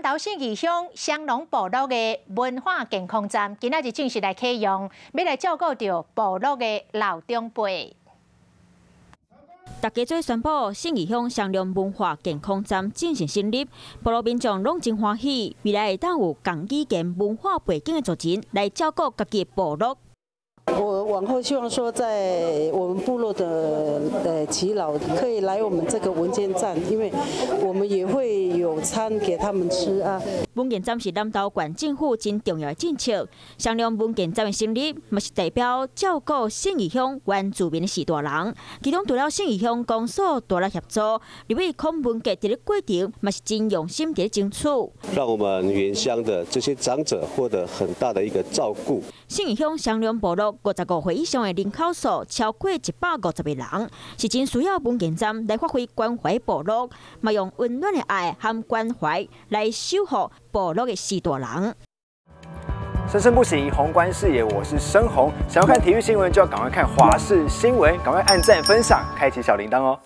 投信义乡双龙部落的文化健康站，今仔日正式来启用，要来照顾到部落的老长辈。大家做宣布，信义乡双龙文化健康站正式成立，部落民众拢真欢喜，未来会当有共语言文化背景的族人来照顾家己的部落。 我往后希望说，在我们部落的耆老可以来我们这个文件站，因为我们也会有餐给他们吃啊。文件站是南投县政府真重要的政策，双龙文件站的成立，嘛是代表照顾信义乡原住民的士大人。其中除了信义乡公所大力协助，另外孔文革伫咧过程嘛是真用心伫咧争取，让我们原乡的这些长者获得很大的一个照顾。信义乡双龙部落。 55岁以上的人口数超过150个人，是真需要文件站来发挥关怀部落，嘛用温暖的爱和关怀来守护部落的士大人。生生不息，宏观视野，我是申宏。想要看体育新闻，就要赶快看华视新闻，赶快按赞、分享、开启小铃铛哦。